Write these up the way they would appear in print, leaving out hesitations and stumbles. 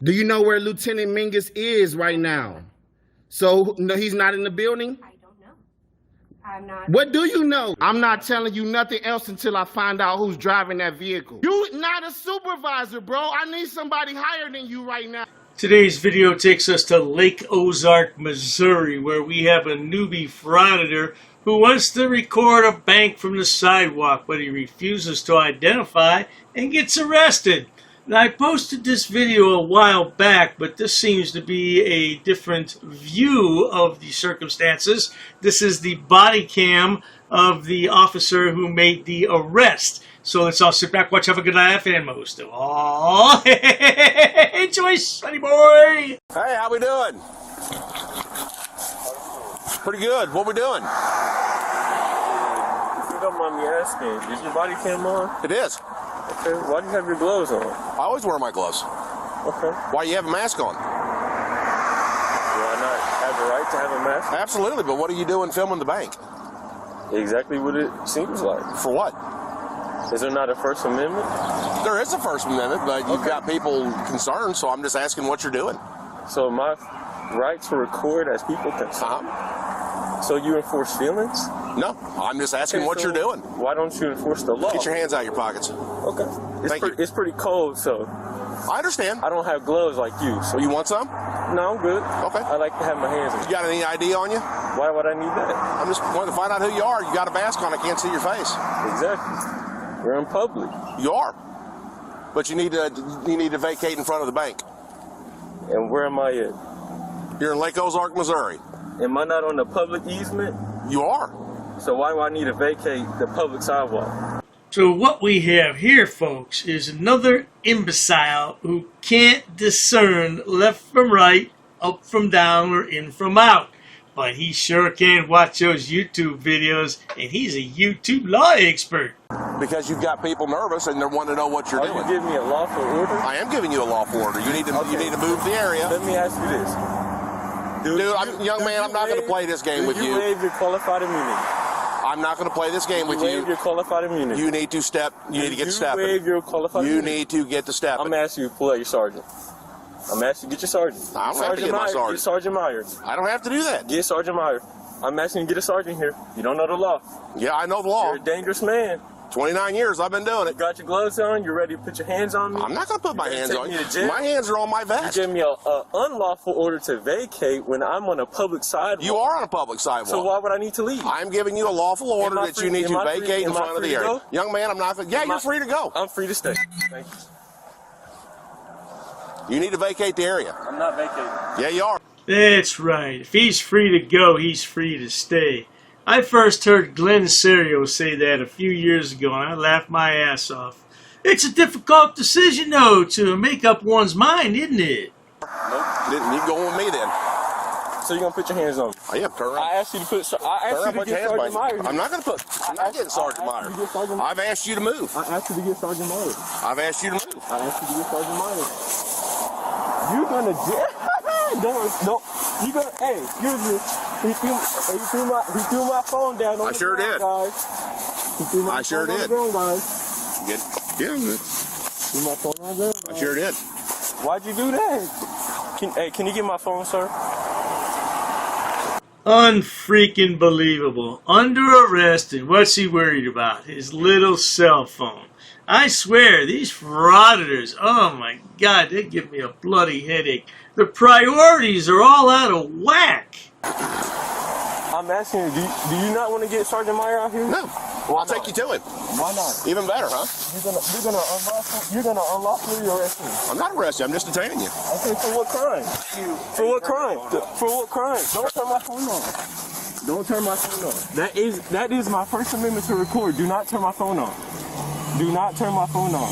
Do you know where Lieutenant Mingus is right now? So, no, he's not in the building? I don't know. I'm not. What do you know? I'm not telling you nothing else until I find out who's driving that vehicle. You not a supervisor, bro. I need somebody higher than you right now. Today's video takes us to Lake Ozark, Missouri, where we have a newbie frauditor who wants to record a bank from the sidewalk, but he refuses to identify and gets arrested. Now, I posted this video a while back, but this seems to be a different view of the circumstances. This is the body cam of the officer who made the arrest. So let's all sit back, watch, have a good laugh, and most of all, enjoy, sonny boy! Hey, how we doing? Pretty good. What we doing? If you don't mind me asking, is your body cam on? It is. Okay. Why do you have your gloves on? I always wear my gloves. Okay. Why do you have a mask on? Do I not have the right to have a mask? Absolutely, but what are you doing filming the bank? Exactly what it seems like. For what? Is there not a First Amendment? There is a First Amendment, but you've got people concerned, so I'm just asking what you're doing. So my right to record as people concerned? So you enforce feelings? No, I'm just asking what you're doing. Why don't you enforce the law? Get your hands out of your pockets. Okay. It's pretty cold, so I understand. I don't have gloves like you. So you want some? No, I'm good. Okay. I like to have my hands in. You got any ID on you? Why would I need that? I'm just wanting to find out who you are. You got a mask on. I can't see your face. Exactly. We're in public. You are. But you need to vacate in front of the bank. And where am I at? You're in Lake Ozark, Missouri. Am I not on the public easement? You are. So why do I need to vacate the public sidewalk? So what we have here, folks, is another imbecile who can't discern left from right, up from down, or in from out. But he sure can watch those YouTube videos, and he's a YouTube law expert. Because you've got people nervous and they want to know what you're doing. Are you giving me a lawful order? I am giving you a lawful order. You need to move the area. Let me ask you this. Young man, I'm not going to play this game with you. You waive your qualified immunity. I'm not going to play this game with you. You waive your qualified immunity. You need to step. You need to get to stepping. You waive your qualified immunity. You need to get to stepping. I'm asking you to pull out your sergeant. I'm asking you to get your sergeant. I don't have to get my sergeant. Get Sergeant Myers. I don't have to do that. Get Sergeant Myers. I'm asking you to get a sergeant here. You don't know the law. Yeah, I know the law. You're a dangerous man. 29 years I've been doing it. You got your gloves on. You're ready to put your hands on me. I'm not going to put my hands on you. My hands are on my vest. You gave me an unlawful order to vacate when I'm on a public sidewalk. You are on a public sidewalk. So why would I need to leave? I'm giving you a lawful order that you need to vacate in front of the area. Young man, I'm not going to... Yeah, you're free to go. I'm free to stay. Thank you. You need to vacate the area. I'm not vacating. Yeah, you are. That's right. If he's free to go, he's free to stay. I first heard Glenn Serio say that a few years ago, and I laughed my ass off. It's a difficult decision, though, to make up one's mind, isn't it? Nope. You go with me, then. So you're going to put your hands on me? I am. Turn around. I asked you to put... I asked you to get Sergeant Myers. I'm not going to put... I'm not getting Sergeant Myers. I've asked you to move. I asked you to get Sergeant Myers. I've asked you to move. I asked you to get Sergeant Myers. You're going to... Don't. You gonna? Hey, excuse me. He threw my phone down. On I sure did. Guys. He threw my phone on the ground, guys. Good. Yeah, good. Threw my phone on the ground, guys. I sure did. Why'd you do that? Can you get my phone, sir? Unfreaking believable. Under arrest, and what's he worried about? His little cell phone. I swear, these frauditors, oh my God, they give me a bloody headache. The priorities are all out of whack. I'm asking you, do you not want to get Sergeant Meyer out here? No. Well, I'll take you to him. Why not? Even better, huh? You're gonna unlawfully arrest me. I'm not arresting you. I'm just detaining you. Okay, for what crime? For what crime? For what crime? Don't turn my phone on. Don't turn my phone on. That is my First Amendment to record. Do not turn my phone on. Do not turn my phone on.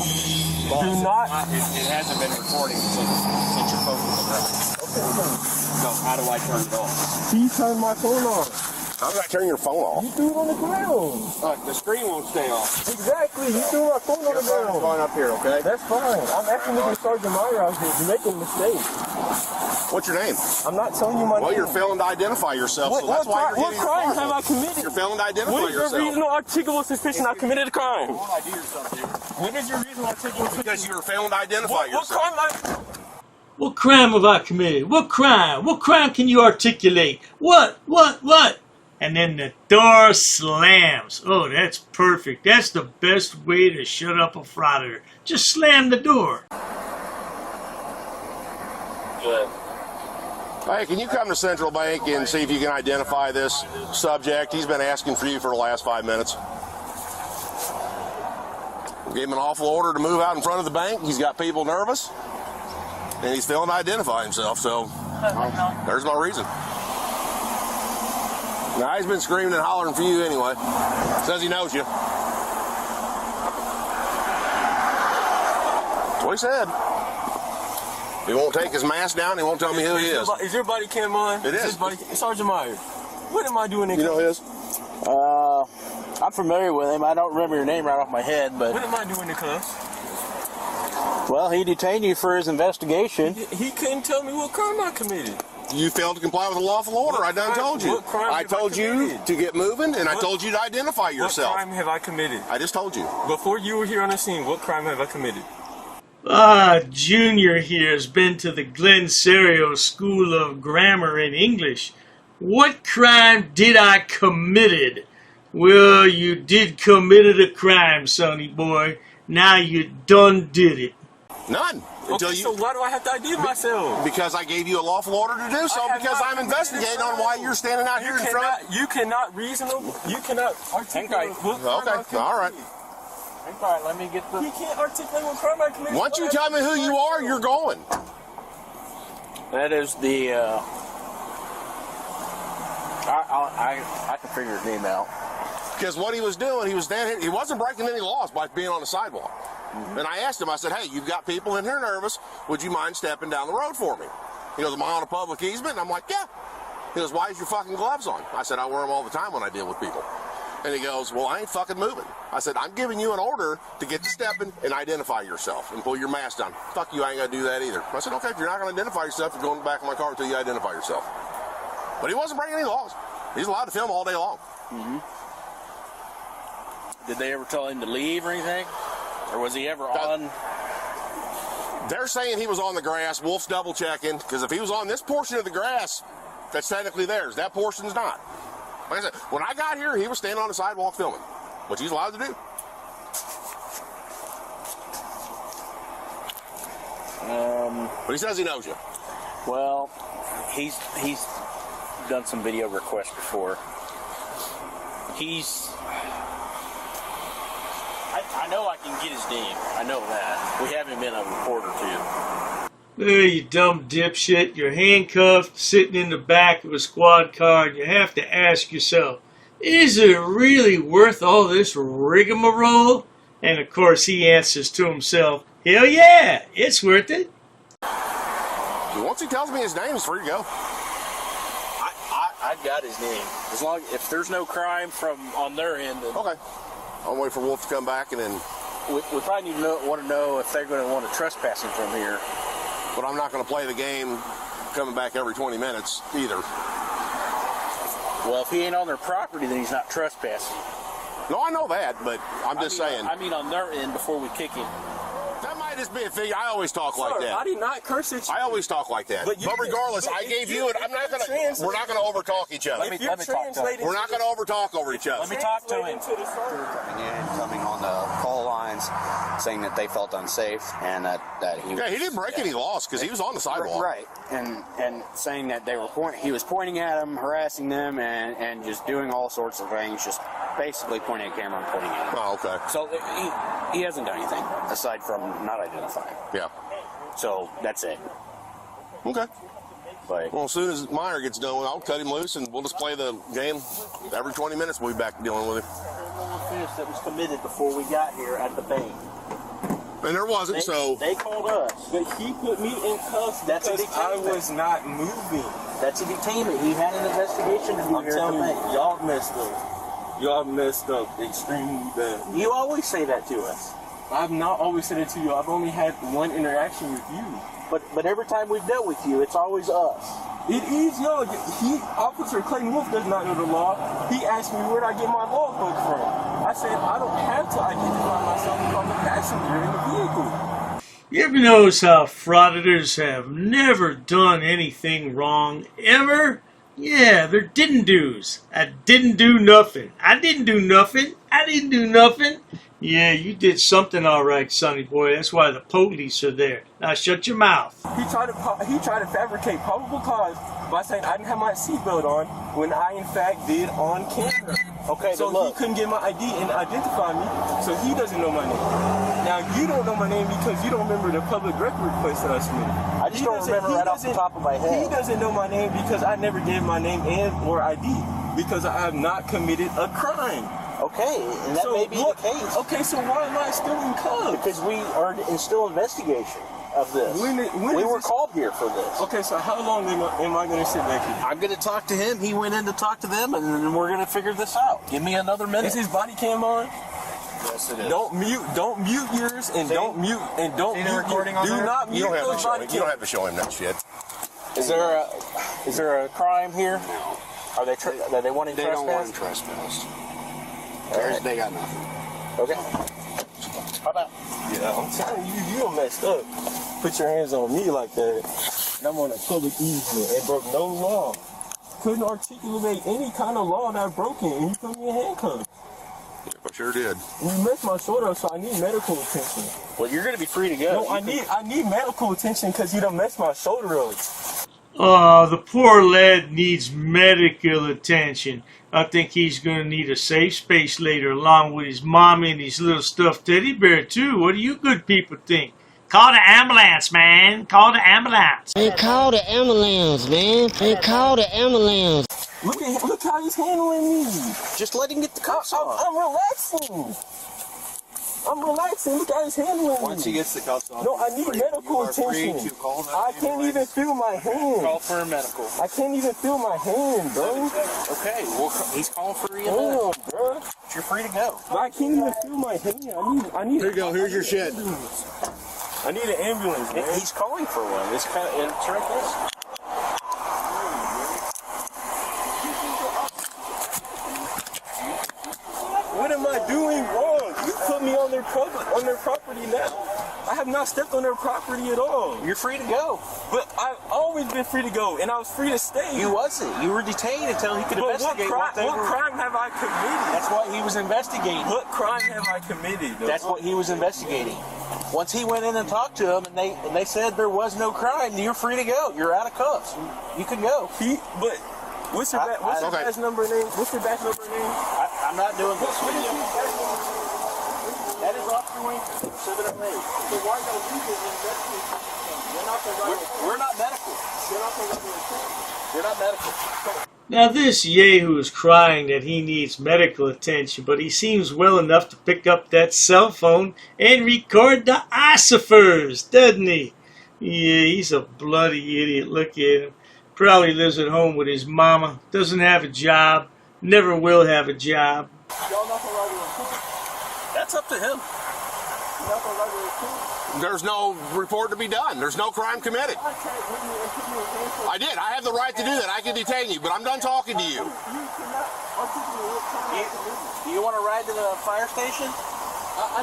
Boss, do not. It hasn't been recording since your phone was arrested. Okay. So how do I turn it off? He turned my phone on. How did I turn your phone off? You threw it on the ground. The screen won't stay off. Exactly. You threw my phone on the ground. Fine up here, okay? That's fine. I'm actually looking at Sergeant Meyer out here. You're making a mistake. What's your name? I'm not telling you my name. Well, you're failing to identify yourself, so that's why you're getting crime have I committed? You're failing to identify what is yourself. Your reasonable articulable suspicion I committed a crime? ID or something. What is your reasonable articulable suspicion? Because you were failing to identify yourself. What crime What crime have I committed? What crime? What crime can you articulate? What? And then the door slams. Oh, that's perfect. That's the best way to shut up a frauditor. Just slam the door. Good. Hey, can you come to Central Bank and see if you can identify this subject? He's been asking for you for the last 5 minutes. Gave him an awful order to move out in front of the bank. He's got people nervous, and he's failing to identify himself, so there's no reason. Now, he's been screaming and hollering for you anyway. Says he knows you. That's what he said. He won't take his mask down. He won't tell me who he is. Is your body cam on? It is. Sergeant Myers. What am I doing in You know his? I'm familiar with him. I don't remember your name right off my head, but... What am I doing in cuffs? Well, he detained you for his investigation. He couldn't tell me what crime I committed. You failed to comply with a lawful order. I done told you. What crime I have I told you committed? to get moving, and I told you to identify yourself. What crime have I committed? I just told you. Before you were here on the scene, what crime have I committed? Junior here has been to the Glen Serio School of Grammar and English. What crime did I committed? Well, you did committed a crime, sonny boy. Now you done did it. None. Okay, so why do I have to ID myself? Because I gave you a lawful order to do so, because I'm investigating on why you're standing out here in front. You cannot articulate what crime I committed. All right. All right, let me get the... You can't articulate what crime I committed. Once you tell me who you are, you're going. That is the, I can figure his name out. Because what he was doing, he was standing here, he wasn't breaking any laws by being on the sidewalk. And I asked him, I said, hey, you've got people in here nervous. Would you mind stepping down the road for me? He goes, am I on a public easement? And I'm like, yeah. He goes, why is your fucking gloves on? I said, I wear them all the time when I deal with people. And he goes, well, I ain't fucking moving. I said, I'm giving you an order to get to stepping and identify yourself and pull your mask down. Fuck you, I ain't gonna do that either. I said, okay, if you're not gonna identify yourself, you're going back in my car until you identify yourself. But he wasn't breaking any laws. He's allowed to film all day long. Did they ever tell him to leave or anything? Or was he ever on? They're saying he was on the grass. Wolf's double checking, because if he was on this portion of the grass, that's technically theirs. That portion's not. Like I said, when I got here, he was standing on the sidewalk filming, which he's allowed to do. But he says he knows you. Well, he's done some video requests before. I know I can get his name. I know that. We have him in a report or two. Hey, you dumb dipshit. You're handcuffed, sitting in the back of a squad car, and you have to ask yourself, is it really worth all this rigmarole? And of course he answers to himself, hell yeah, it's worth it. Once he tells me his name, he's free to go. I've got his name. As long if there's no crime from on their end, then Okay. I'll wait for Wolf to come back, and then... we probably need to want to know if they're going to want to trespass him from here. But I'm not going to play the game coming back every 20 minutes either. Well, if he ain't on their property, then he's not trespassing. No, I know that, but I'm just saying. I mean on their end before we kick him. That might just be a figure. I always talk like that. I did not curse at you. I always talk like that. But regardless, I gave you it. I'm not going to... We're not going to overtalk each other. Let me talk to him. We're not going to overtalk over each other. Let me talk to him. Coming in, coming on the call lines, saying that they felt unsafe and that he was... Yeah, he didn't break any laws because he was on the sidewalk. Right, and saying that they were he was pointing at them, harassing them, and just doing all sorts of things, just basically pointing a camera and pointing at them. Oh, okay. So he hasn't done anything aside from not identifying. Yeah. So that's it. Okay. But Well, as soon as Meyer gets done, I'll cut him loose and we'll just play the game. Every 20 minutes we'll be back dealing with him. Offense that was committed before we got here at the bank. And there wasn't, so... They called us. But he put me in cuffs because I was not moving. That's a detainment. He had an investigation to do I'm here at telling the you, bank. y'all messed up. Y'all messed up extremely bad. You always say that to us. I've not always said it to you. I've only had one interaction with you. But every time we've dealt with you, it's always us. It is y'all. Officer Clayton Wolf does not know the law. He asked me where I get my logbook from. I said I don't have to identify myself because I'm a passenger in the vehicle. You ever notice how frauditors have never done anything wrong, ever? Yeah, they're didn't-dos. I didn't do nothing. I didn't do nothing. I didn't do nothing. Yeah, you did something all right, sonny boy. That's why the police are there. Now shut your mouth. He tried to fabricate probable cause by saying I didn't have my seatbelt on when I in fact did on camera. Okay, So but look. he couldn't get my ID and identify me, so he doesn't know my name. Now you don't know my name because you don't remember the public record request that I submitted. I just don't remember right off the top of my head. He doesn't know my name because I never gave my name and or ID because I have not committed a crime. Okay, and that may be the case. Okay, so why am I still in cuffs? Because we are in still investigation of this. When we is were this- called here for this. Okay, so how long am I going to sit back here? I'm going to talk to him. He went in to talk to them, and then we're going to figure this out. Give me another minute. Is his body cam on? Yes, it is. Don't mute yours, and don't mute the recording on do there? not mute You don't those body have to cams. show him that shit. Is there a crime here? No. Are they wanting They trespass? don't want trespass. They got nothing. Okay. How about? Yeah, I'm telling you, you done messed up. Put your hands on me like that. And I'm on a public easement and broke no law. Couldn't articulate any kind of law that I broke in, and you put me in handcuffs. I sure did. And you messed my shoulder up, so I need medical attention. Well, you're going to be free to go. No, I need medical attention because you done messed my shoulder up. Oh, the poor lad needs medical attention. I think he's going to need a safe space later, along with his mommy and his little stuffed teddy bear, too. What do you good people think? Call the ambulance, man. Call the ambulance. Hey, call the ambulance, man. Hey, call the ambulance. Look how he's handling me. Just let him get the cuffs on. I'm relaxing. I'm relaxing. Look how he's handling me. Once he gets the cuffs on, No, I need medical attention. I can't even feel my hand. Call for a medical. I can't even feel my hand, bro. Okay, well, he's calling for EMS. Damn, bro. You're free to go. I can't even feel my hand. I need. Here you go. Here's your shit. I need an ambulance, man. He's calling for one. It's right this. What am I doing wrong? You put me on their property now. I have not stepped on their property at all. You're free to go. But I've always been free to go, and I was free to stay. You wasn't. You were detained until he could But investigate what they were. crime have I committed? That's what he was investigating. What crime have I committed? Though? That's what he was investigating. Once he went in and talked to him, and they said there was no crime, you're free to go. You're out of cuffs. You can go. But what's your badge number name? What's your badge number name? I'm not doing this with you. That is Officer Winkler, 708. So why don't you get investigation? We're not medical. We're not medical. Now this yahoo is crying that he needs medical attention, but he seems well enough to pick up that cell phone and record the ossifers, doesn't he? Yeah, he's a bloody idiot. Look at him. Probably lives at home with his mama, doesn't have a job, never will have a job. Y'all not gonna write a report? That's up to him. You're not gonna write a report? There's no report to be done. There's no crime committed. I did. I have the right to do that. I can detain you, but I'm done talking to you. Do you want to ride to the fire station? I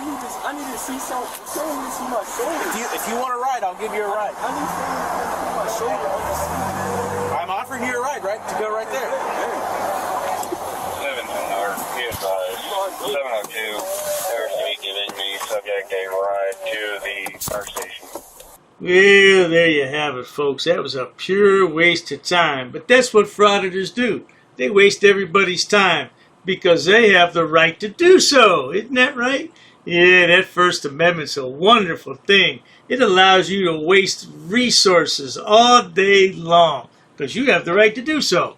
need to see someone to see my shoulder. If you want to ride, I'll give you a ride. I need someone to see my shoulder. I'm offering you a ride, right? To go right there. 702, RC giving the subject a ride to the fire station. Well, there you have it, folks. That was a pure waste of time. But that's what frauditors do. They waste everybody's time because they have the right to do so. Isn't that right? Yeah, that First Amendment's a wonderful thing. It allows you to waste resources all day long because you have the right to do so.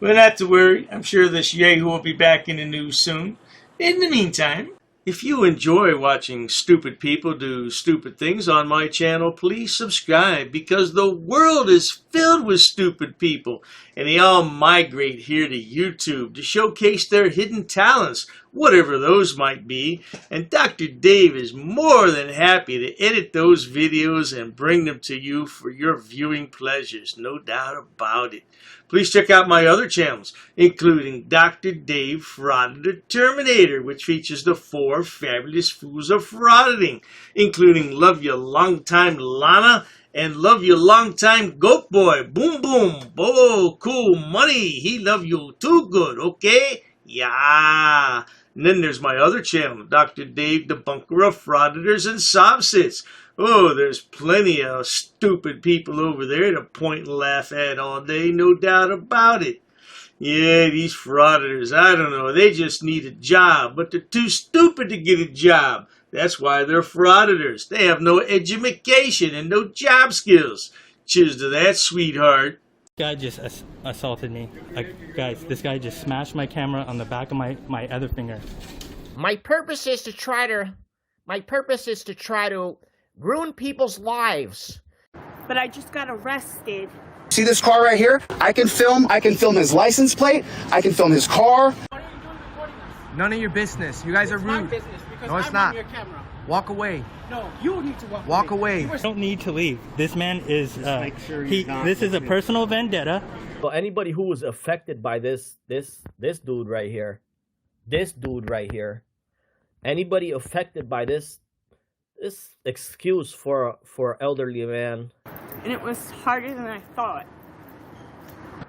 But not to worry. I'm sure this yahoo will be back in the news soon. In the meantime, if you enjoy watching stupid people do stupid things on my channel, please subscribe because the world is filled with stupid people and they all migrate here to YouTube to showcase their hidden talents whatever those might be, and Dr. Dave is more than happy to edit those videos and bring them to you for your viewing pleasures, no doubt about it. Please check out my other channels, including Dr. Dave Frauditor Terminator, which features the 4 fabulous fools of frauditing, including Love Ya Long Time Lana and Love You Long Time Goat Boy. Boom boom. Oh, cool money. He love you too good, okay? Yeah. And then there's my other channel, Dr. Dave, Debunker of Frauditors and Sobsits. Oh, there's plenty of stupid people over there to point and laugh at all day, no doubt about it. Yeah, these frauditors, I don't know, they just need a job, but they're too stupid to get a job. That's why they're frauditors. They have no education and no job skills. Cheers to that, sweetheart. This guy just assaulted me. Guys, this guy just smashed my camera on the back of my other finger. My purpose is to try to ruin people's lives. But I just got arrested. See this car right here? I can film his license plate. I can film his car. None of your business. You guys are rude. No, it's not. Walk away. No, you need to walk away. You don't need to leave. This man is, this is a personal vendetta. Well, anybody who was affected by this dude right here, anybody affected by this excuse for elderly man. And it was harder than I thought.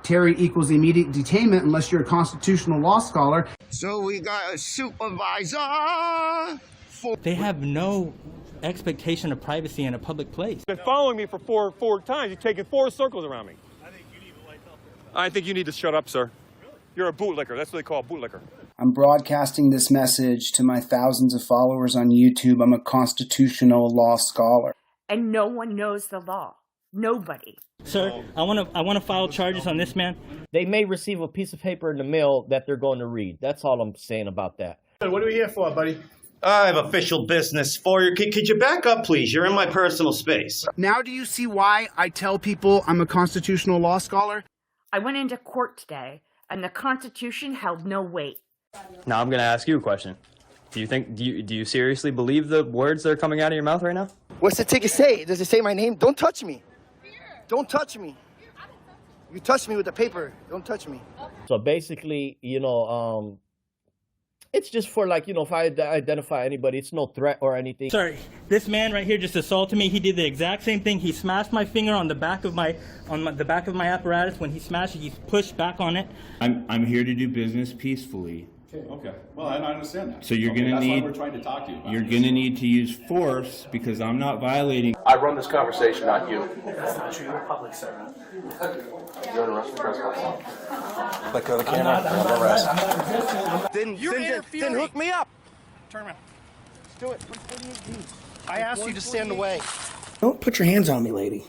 Terry equals immediate detainment unless you're a constitutional law scholar. So we got a supervisor. They have no expectation of privacy in a public place. You've been following me for four times. You've taken 4 circles around me. I think you need to lighten up. I think you need to shut up, sir. You're a bootlicker. That's what they call a bootlicker. I'm broadcasting this message to my thousands of followers on YouTube. I'm a constitutional law scholar. And no one knows the law. Nobody. Sir, I want to file charges on this man. They may receive a piece of paper in the mail that they're going to read. That's all I'm saying about that. What are we here for, buddy? I have official business for you. Could you back up, please? You're in my personal space. Now do you see why I tell people I'm a constitutional law scholar? I went into court today, and the Constitution held no weight. Now I'm going to ask you a question. Do you seriously believe the words that are coming out of your mouth right now? What's the ticket say? Does it say my name? Don't touch me. Don't touch me. You touch me with the paper. Don't touch me. So basically, it's just for if I identify anybody, it's no threat or anything. Sorry, this man right here just assaulted me. He did the exact same thing. He smashed my finger on the back of my apparatus. When he smashed it, he pushed back on it. I'm here to do business peacefully. Okay. Well, I understand that. So you're gonna need. That's why we're trying to talk to you. You're gonna need to use force because I'm not violating. I run this conversation, not you. That's not true. You're a public servant. You're under arrest for trespassing. Let go of the camera. I'm arrest. Then hook me up. Turn around. Do it. I asked you to stand away. Don't put your hands on me, lady.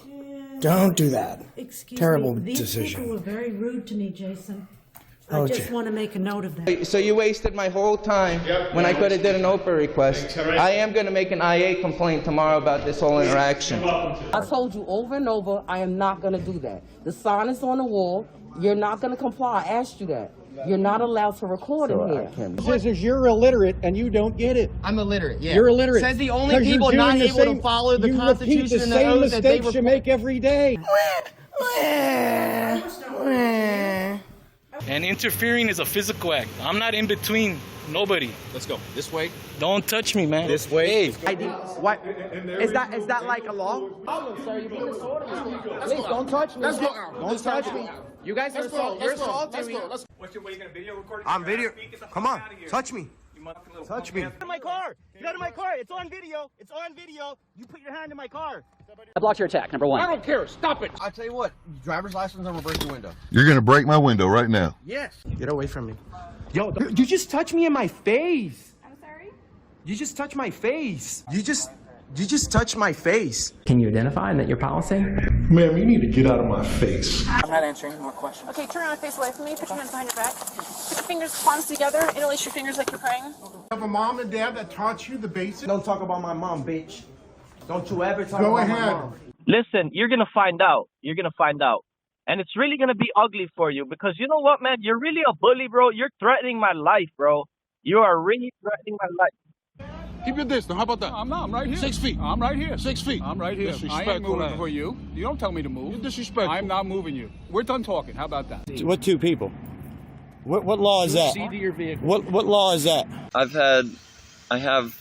Don't do that. Excuse Terrible me. These decision. people were very rude to me, Jason. Oh, I just want to make a note of that. So you wasted my whole time when I could have did an OPA request. I am going to make an IA complaint tomorrow about this whole interaction. I told you over and over, I am not going to do that. The sign is on the wall. You're not going to comply. I asked you that. You're not allowed to record in here. Says you're illiterate and you don't get it. I'm illiterate, yeah. You're illiterate. Says the only people not able to follow the Constitution and the oath that they mistakes you make every day. And interfering is a physical act. I'm not in between nobody. Let's go. This way. Don't touch me, man. This way. What? Is that like a law? Please don't touch me. Let's go. Don't touch me. You guys are assaulting me. What are you going to video record? I'm video. Come on. Touch me. Touch me. Get out of my car. Get out of my car. It's on video. It's on video. You put your hand in my car. I blocked your attack, number 1. I don't care. Stop it. I'll tell you what. Driver's license, I'm going to break your window. You're going to break my window right now. Yes. Get away from me. Yo, you just touched me in my face. I'm sorry? You just touched my face. You just touched my face. Can you identify that your policy? Ma'am, you need to get out of my face. I'm not answering any more questions. Okay, turn around, face away from me. Put your hands behind your back. Put your fingers, palms together. Interlace your fingers like you're praying. You have a mom and dad that taught you the basics? Don't talk about my mom, bitch. Don't you ever talk about my mom. Listen, you're going to find out. You're going to find out. And it's really going to be ugly for you because you know what, man? You're really a bully, bro. You're threatening my life, bro. You are really threatening my life. Keep your distance. How about that? I'm right here. 6 feet. I'm right here. 6 feet. I'm right here. I ain't moving for you. You don't tell me to move. You're disrespectful. I'm not moving you. We're done talking. How about that? What two people? What law is that? Proceed to your vehicle. What law is that? I have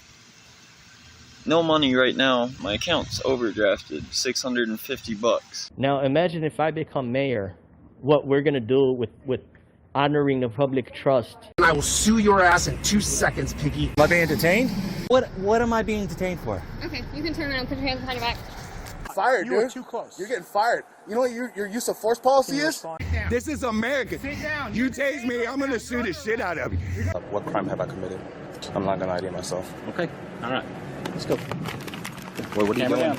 no money right now. My account's overdrafted, $650. Now imagine if I become mayor, what we're gonna do with honoring the public trust. And I will sue your ass in 2 seconds, Piggy. Am I being detained? What am I being detained for? Okay, you can turn around, put your hands behind your back. Fired, You dude. were too close. You're getting fired. You know what your use of force policy is? This is America. Sit down. You tase me, I'm gonna sue the shit out of you. What crime have I committed? I'm not gonna ID myself. Okay. All right. Let's go. What are you doing?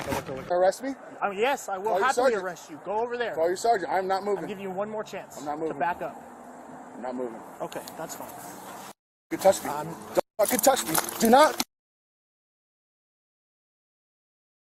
Arrest me? Yes, I will Call your happily sergeant. arrest you. Go over there. Call your sergeant. I'm not I'll moving. give you one more chance. I'm not moving. To back up. I'm not moving. Okay, that's fine. You can touch me. Don't fucking touch me. Do not